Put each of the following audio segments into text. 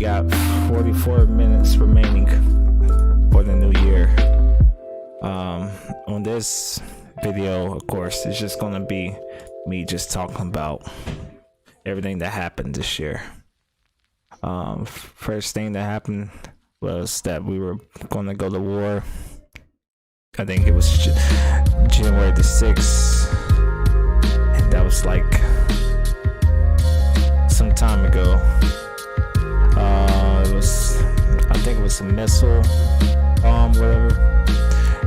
we got 44 minutes remaining for the new year. On this video, of course, it's just gonna be me just talking about everything that happened this year. First thing that happened was that we were gonna go to war. I think it was January the 6th, and that was like some time ago. I think it was a missile bomb, whatever.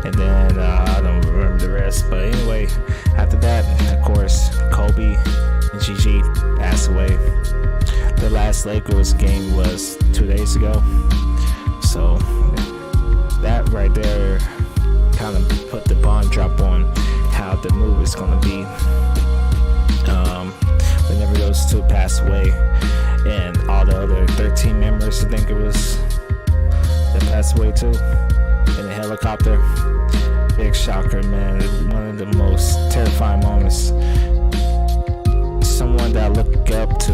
And then I don't remember the rest, but anyway, after that, of course, Kobe and Gigi passed away. The last Lakers game was 2 days ago, so that right there kind of put the bomb drop on how the move is going to be. Whenever those two pass away, and all the other 13 members, I think it was, that passed away too in a helicopter. Big shocker, man. One of the most terrifying moments. Someone that I look up to,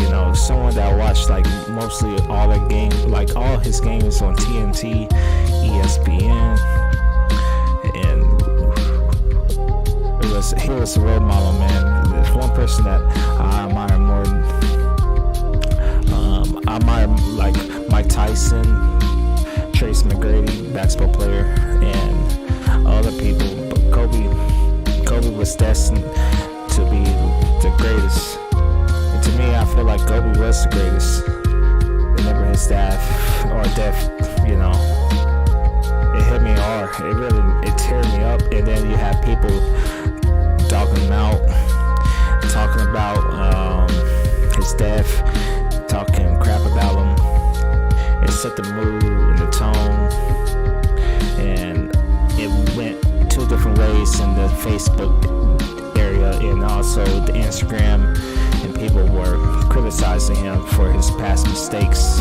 you know, someone that I watched like mostly all the games, like all his games on TNT, ESPN, and he was a role model, man. There's one person that I admire more. I admire like Mike Tyson, Tracy McGrady, basketball player, and other people. But Kobe was destined to be the greatest. And to me, I feel like Kobe was the greatest. Whenever his death, you know, it hit me hard. It teared me up. And then you have people talking about his death, talking crap about him. It set the mood and the tone, and it went two different ways in the Facebook area and also the Instagram, and people were criticizing him for his past mistakes.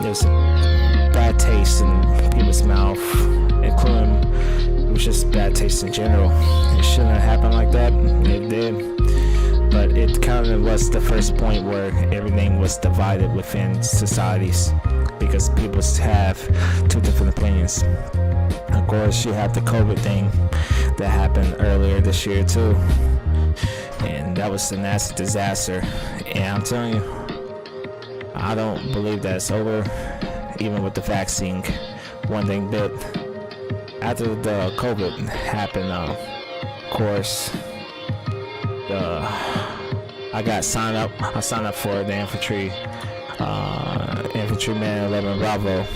There's a bad taste in people's mouth, including, it was just bad taste in general. It shouldn't have happened like that. It did. But it kind of was the first point where everything was divided within societies, because people have two different opinions. Of course, you have the COVID thing that happened earlier this year too, and that was a nasty disaster. And I'm telling you, I don't believe that's over, even with the vaccine. One thing bit. After the COVID happened, of course, I signed up for the Infantryman 11 Bravo.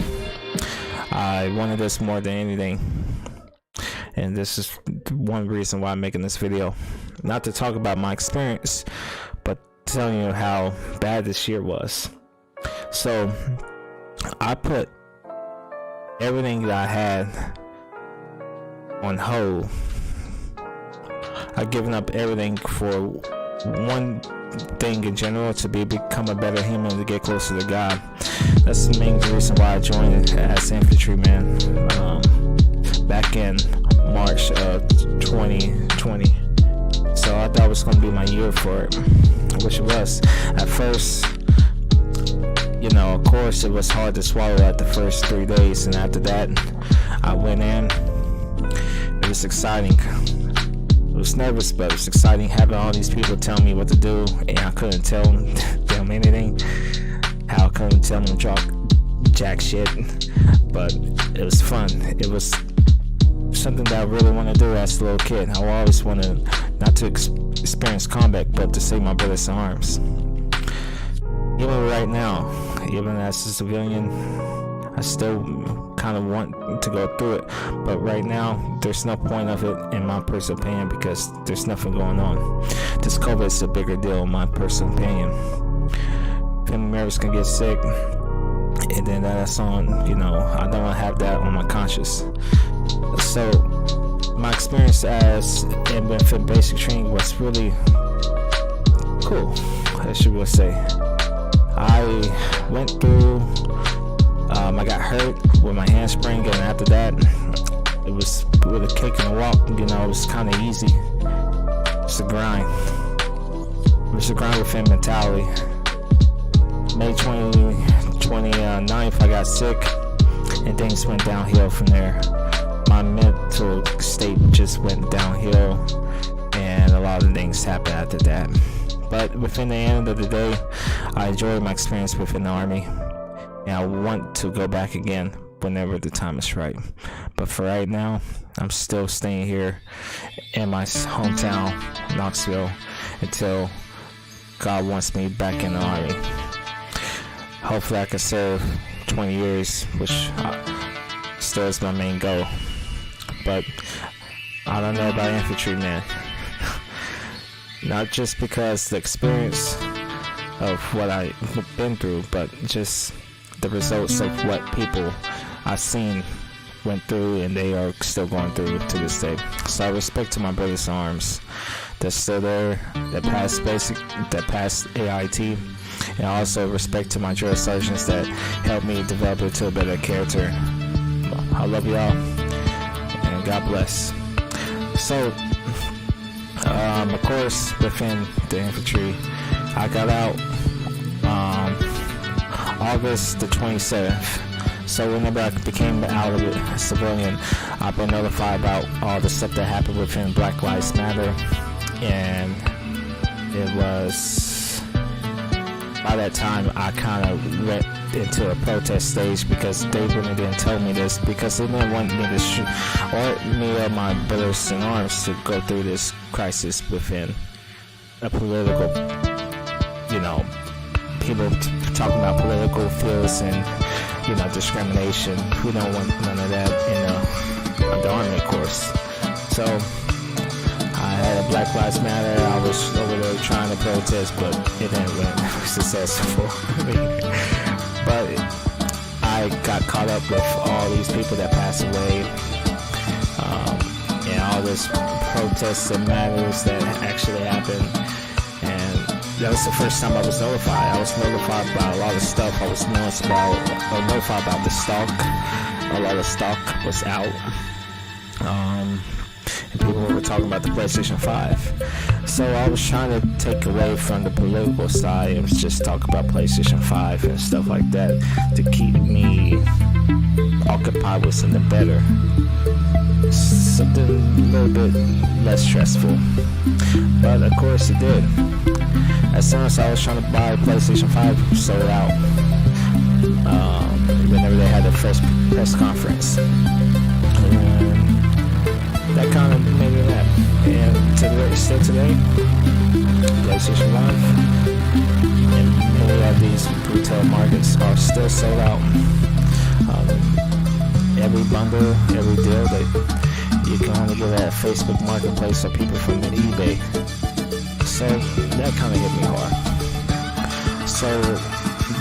I wanted this more than anything, and this is one reason why I'm making this video. Not to talk about my experience, but telling you how bad this year was. So I put everything that I had on hold. I've given up everything for one thing in general, to become a better human, to get closer to God. That's the main reason why I joined as infantryman back in March of 2020. So I thought it was going to be my year for it, which it was. At first, you know, of course, it was hard to swallow at the first 3 days, and after that, I went in. It was exciting. I was nervous, but it was exciting having all these people tell me what to do, and I couldn't tell them anything. How I couldn't tell them jack shit, but it was fun. It was something that I really want to do as a little kid. I always wanted not to experience combat, but to save my brothers in arms. Even right now, even as a civilian, I still kind of want to go through it, but right now there's no point of it in my personal opinion, because there's nothing going on. This COVID is a bigger deal in my personal opinion. Family members can get sick, and then that's on, you know, I don't want to have that on my conscience. So my experience as in benefit basic training was really cool, I should say. I went through, I got hurt with my handspring, and after that, it was with a kick and a walk, you know, it was kind of easy. It's a grind. It's a grind within mentality. May 29th, I got sick, and things went downhill from there. My mental state just went downhill, and a lot of things happened after that. But within the end of the day, I enjoyed my experience within the Army, and I want to go back again whenever the time is right. But for right now, I'm still staying here in my hometown, Knoxville, until God wants me back in the Army. Hopefully I can serve 20 years, which still is my main goal. But I don't know about infantry, man. Not just because the experience of what I've been through, but just the results of what people I've seen went through, and they are still going through to this day. So I respect to my brothers in arms that's still there, that passed AIT, and also respect to my drill sergeants that helped me develop into a better character. I love y'all, and God bless. So, of course, within the infantry, I got out August the 27th. So whenever I became out of a civilian, I've been notified about all the stuff that happened within Black Lives Matter, and it was by that time I kind of went into a protest stage, because they really didn't tell me this, because they didn't want me to shoot, or me or my brothers in arms to go through this crisis within a political, people talking about political fields and discrimination. We don't want none of that in the Army, of course. So I had a Black Lives Matter. I was over there trying to protest, but it didn't really successful. But I got caught up with all these people that passed away, and all this protests and matters that actually happened. And that was the first time I was notified. I was notified about a lot of stuff. I was notified about the stock. A lot of stock was out. And people were talking about the PlayStation 5. So I was trying to take away from the political side and just talk about PlayStation 5 and stuff like that to keep me occupied with something better. Something a little bit less stressful. But of course it did. As soon as I was trying to buy PlayStation 5, sold out. Whenever they had the first press conference. And that kind of made me mad. And still today, PlayStation 5 and many of these retail markets are still sold out. Every bundle, every deal that you can only get at Facebook Marketplace or people from eBay. So that kind of hit me hard. So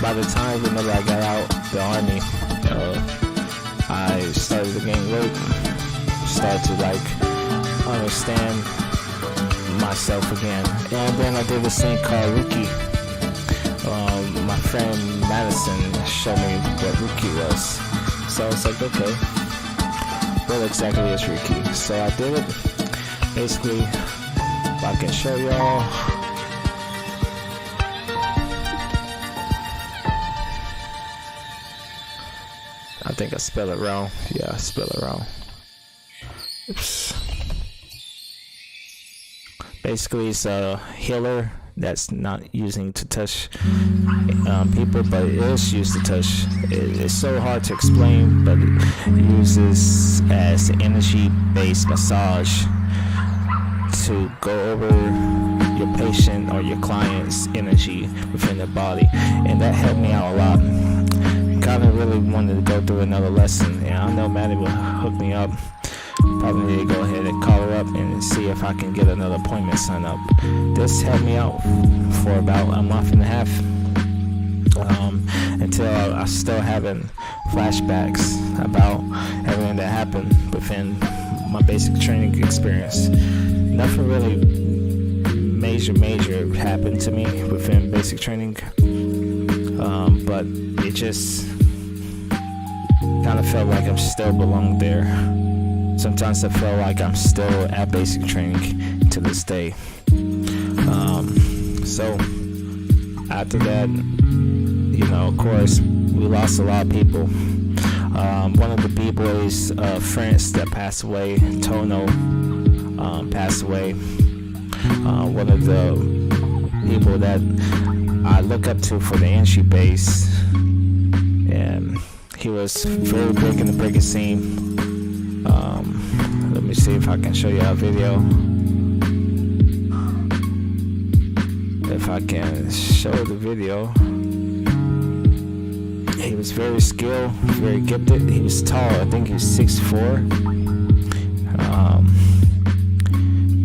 by the time whenever I got out the Army, I started to gain weight, started to understand myself again. And then I did this thing called Reiki. My friend Madison showed me what Reiki was. So I was like, okay, what exactly is Reiki? So I did it. Basically, if I can show y'all. I think I spelled it wrong. Yeah, I spelled it wrong. Oops. Basically, it's a healer that's not using to touch people, but it is used to touch. It's so hard to explain, but it uses as energy-based massage to go over your patient or your client's energy within their body, and that helped me out a lot. Kind of really wanted to go through another lesson, and I know Maddie will hook me up. Probably need to go ahead and call her up and see if I can get another appointment signed up. This helped me out for about a month and a half, until I still having flashbacks about everything that happened within my basic training experience. Nothing really major happened to me within basic training, but it just kind of felt like I still belonged there. Sometimes I feel like I'm still at basic training to this day. So after that, of course, we lost a lot of people. One of the B-Boys, France, that passed away, Tono, passed away. One of the people that I look up to for the entry bass, and he was very big in the breaking scene. Let me see if I can show you a video. If I can show the video. He was very skilled, very gifted. He was tall. I think he was 6'4".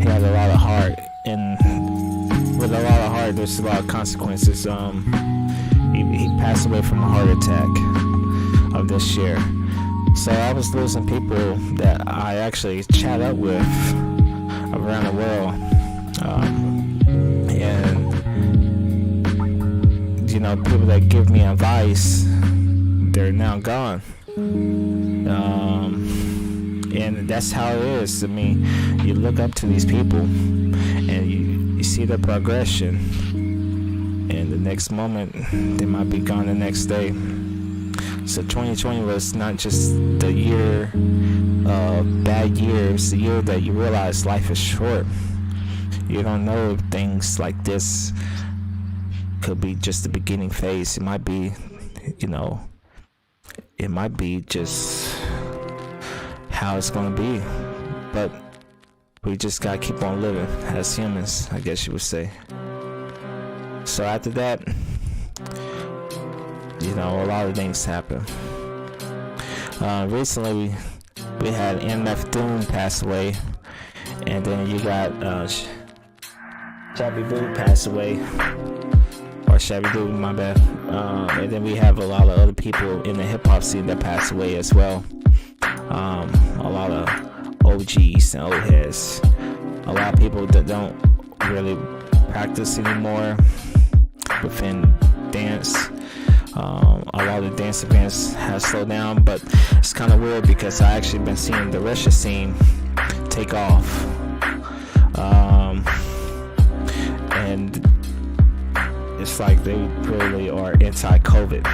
He had a lot of heart, and with a lot of heart, there's a lot of consequences. He passed away from a heart attack of this year. So I was losing people that I actually chat up with around the world, and people that give me advice, they're now gone. And that's how it is. I mean, you look up to these people and you see the progression, and the next moment they might be gone the next day. So 2020 was not just the year of bad years, the year that you realize life is short. You don't know if things like this could be just the beginning phase. It might be, it might be just how it's gonna be. But we just gotta keep on living as humans, I guess you would say. So after that, a lot of things happen. Recently we had MF Doom pass away, and then you got Shabby Boo pass away, or Shabby Boo, my bad. And then we have a lot of other people in the hip hop scene that passed away as well. A lot of OGs and old heads, a lot of people that don't really practice anymore within dance. A lot of the dance events have slowed down, but it's kind of weird because I actually been seeing the Russia scene take off, and it's like they really are anti-COVID.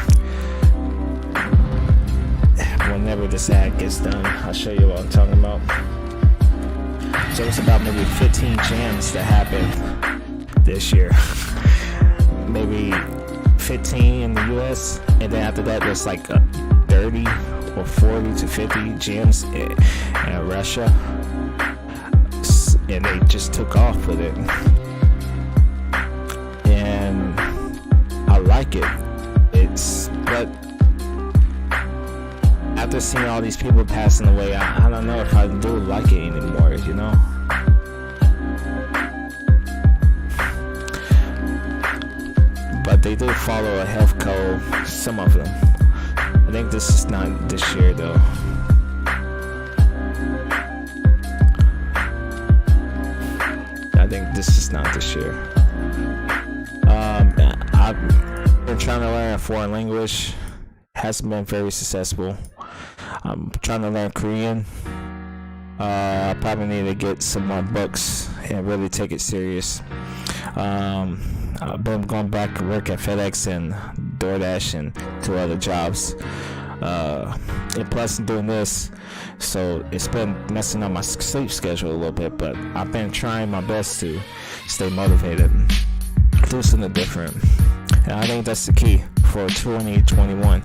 Whenever this ad gets done, I'll show you what I'm talking about. So it's about maybe 15 jams that happened this year. Maybe 15 in the US, and then after that there's like 30 or 40 to 50 jams in Russia, and they just took off with it, and I like it. But after seeing all these people passing away, I don't know if I do like it anymore, But they do follow a health code, some of them. I think this is not this year though. I think this is not this year. I've been trying to learn a foreign language. Hasn't been very successful. I'm trying to learn Korean. I probably need to get some more books and really take it serious. I've been going back to work at FedEx and DoorDash and 2 other jobs. And plus doing this, so it's been messing up my sleep schedule a little bit, but I've been trying my best to stay motivated, do something different. And I think that's the key for 2021.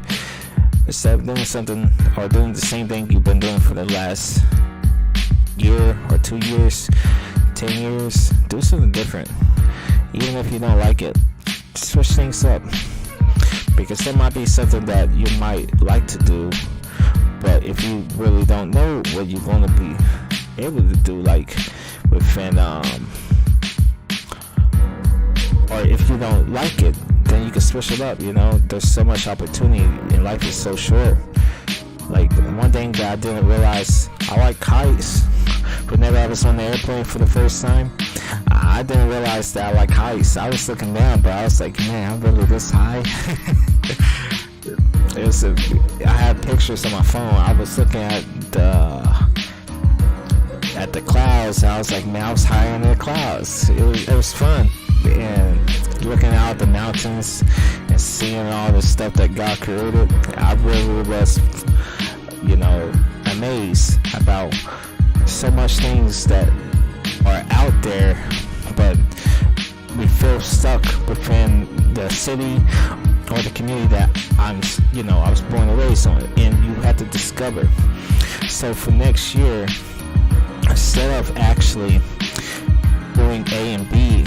Instead of doing something or doing the same thing you've been doing for the last year or 2 years, 10 years, do something different. Even if you don't like it, switch things up, because there might be something that you might like to do, but if you really don't know what you're going to be able to do, like within or if you don't like it, then you can switch it up. There's so much opportunity, and life is so short. Like, one thing that I didn't realize, I like heights. Whenever I was on the airplane for the first time, I didn't realize that I like heights. I was looking down, but I was like, man, I'm really this high. I had pictures on my phone. I was looking at the clouds, and I was like, man, I was higher in the clouds. It was fun. and looking out at the mountains and seeing all the stuff that God created, I really was, amazed about so much things that are out there, but we feel stuck within the city or the community that I was born and raised on, and you have to discover. So for next year, instead of actually doing A and B,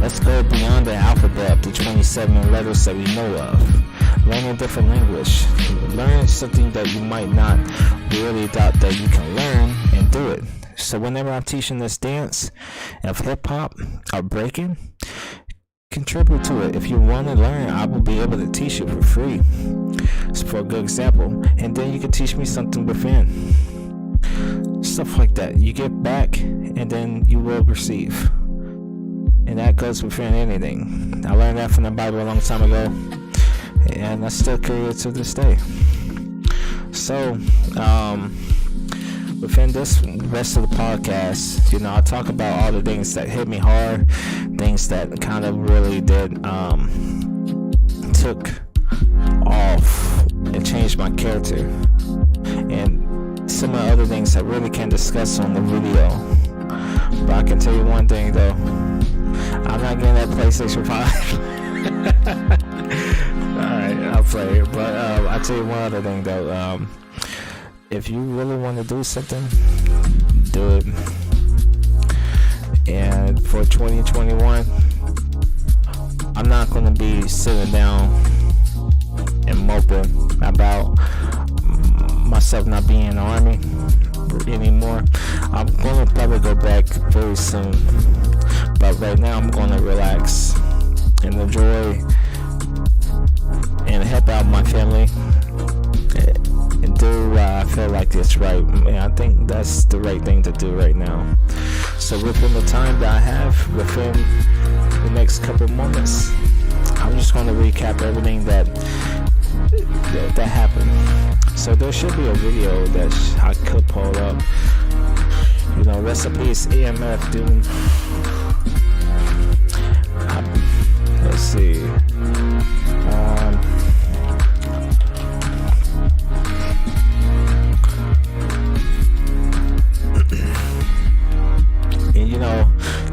let's go beyond the alphabet, the 27 letters that we know of. Learn a different language. Learn something that you might not really thought that you can learn, and do it. So whenever I'm teaching this dance of hip-hop or breaking, contribute to it. If you want to learn, I will be able to teach you for free. So for a good example. And then you can teach me something within. Stuff like that. You get back, and then you will receive. And that goes within anything. I learned that from the Bible a long time ago, and I still carry it to this day. So, within this rest of the podcast, I talk about all the things that hit me hard, things that kind of really did took off and changed my character, and some of the other things I really can't discuss on the video. But I can tell you one thing though, I'm not getting that PlayStation 5. Alright, I'll play it. But I'll tell you one other thing though. If you really want to do something, do it. And for 2021, I'm not going to be sitting down and moping about myself not being in the army anymore. I'm going to probably go back very soon. But right now, I'm going to relax and enjoy and help out my family. And do what I feel like it's right. And I think that's the right thing to do right now. So within the time that I have, within the next couple of moments, I'm just going to recap everything that happened. So there should be a video that I could pull up. Recipes EMF Doom. Let's see.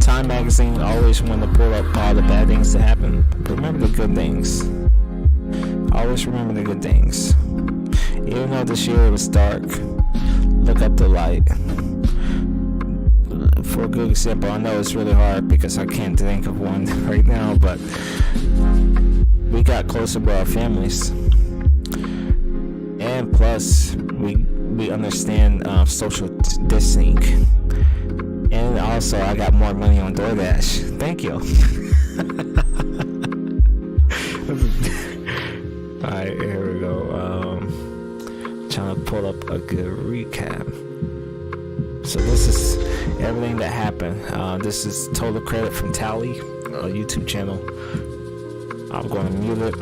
Time magazine always want to pull up all the bad things that happen. Remember the good things. Always remember the good things. Even though this year it was dark, look up the light. For a good example, I know it's really hard because I can't think of one right now, but we got closer with our families. And plus, we understand social distancing. And also, I got more money on DoorDash. Thank you. Alright, here we go. Trying to pull up a good recap. So this is everything that happened. This is total credit from Tally, a YouTube channel. I'm going to mute it.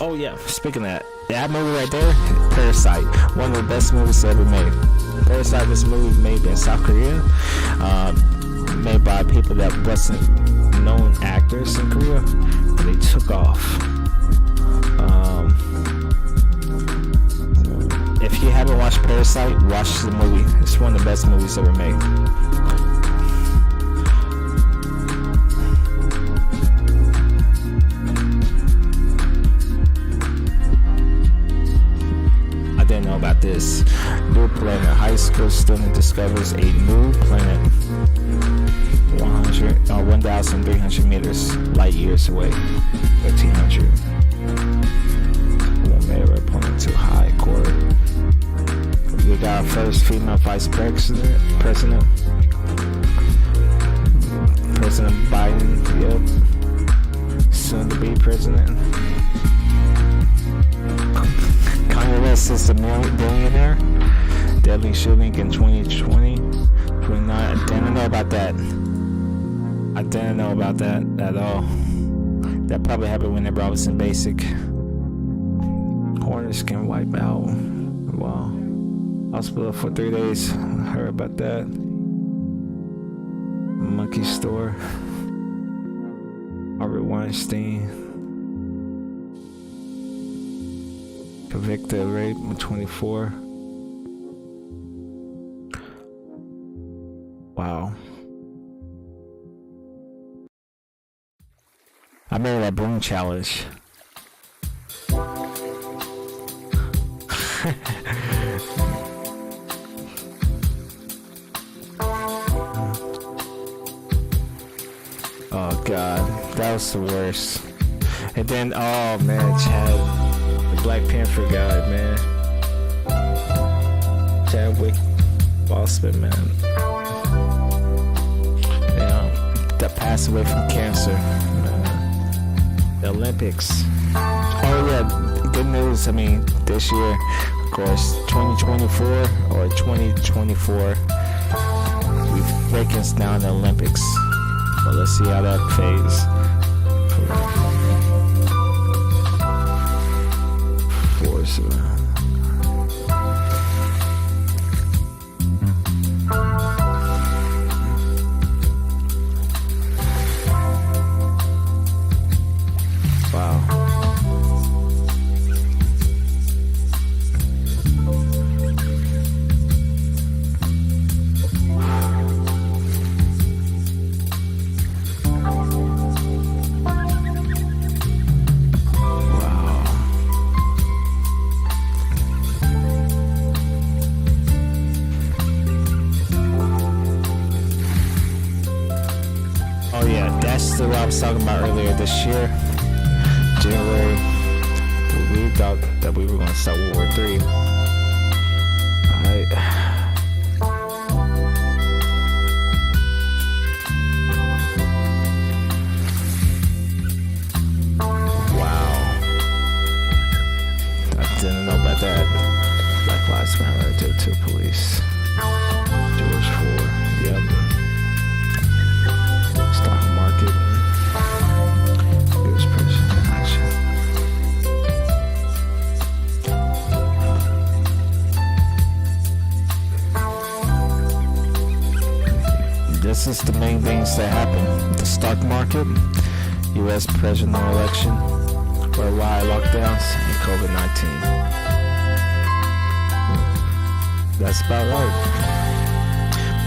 Oh yeah, speaking of that movie right there, Parasite, one of the best movies ever made. Parasite was a movie made in South Korea, made by people that wasn't known actors in Korea, but they took off. If you haven't watched Parasite, watch the movie. It's one of the best movies ever made. About this new planet. High school student discovers a new planet 1,300 meters light years away. 1,300. One mirror pointing to high court. We got our first female vice president. President Biden. Yep. Soon to be president. Kanye West is a billionaire. Deadly shooting in 2020. 29. I didn't know about that. I didn't know about that at all. That probably happened when they brought us in basic. Hornet skin wipe out. Wow. Hospital for 3 days. Heard about that. Monkey store. Harvey Weinstein. Convicted of rape at 24. Wow. I remember that broom challenge. Oh god, that was the worst. And then, oh man, Chad, the Black Panther guy, man. Chadwick Boseman, man. That passed away from cancer. The Olympics. Oh yeah, good news. I mean, this year, of course, 2024 or 2024, we're breaking down the Olympics. But let's see how that fades. Force around. Oh yeah, that's the what I was talking about earlier this year. January, we thought that we were going to start World War III. Wow. I didn't know about that. Black Lives Matter did to police. George Ford, yep. Stock market. U.S. president action. This is the main things that happen. The stock market, U.S. presidential election, worldwide lockdowns, and COVID-19. That's about right.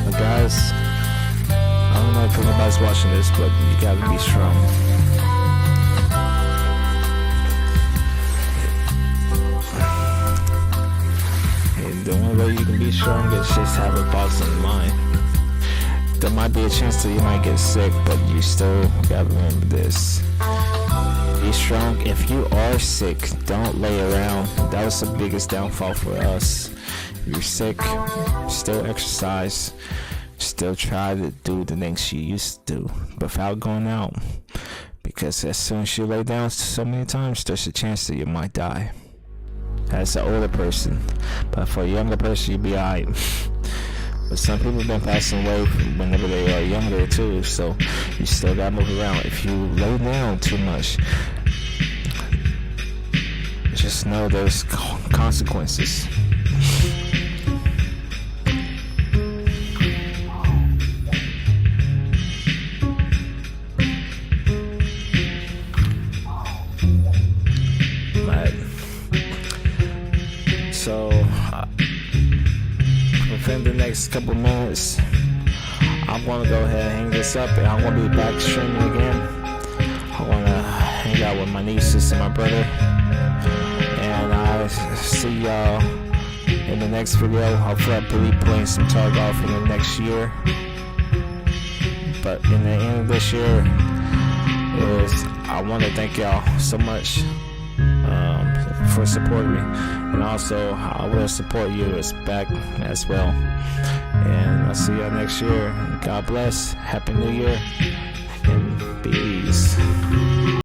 But guys, I don't know if anybody's watching this, but you gotta be strong. And the only way you can be strong is just have a positive mind. There might be a chance that you might get sick, but you still gotta remember this. Be strong. If you are sick, don't lay around. That was the biggest downfall for us. If you're sick, still exercise. Still try to do the things you used to do without going out, because as soon as you lay down so many times, there's a chance that you might die. As an older person, but for a younger person, you'll be alright. But some people have been passing away whenever they are younger too, so you still gotta move around. If you lay down too much, just know there's consequences. So, within the next couple minutes, I'm gonna go ahead and hang this up, and I'm gonna be back streaming again. I wanna hang out with my nieces and my brother, and I see y'all in the next video. Hopefully, I'll be playing some tug golf in the next year. But in the end of this year, I want to thank y'all so much for supporting me, and also I will support you back as well. And I'll see y'all next year. God bless. Happy New Year and peace.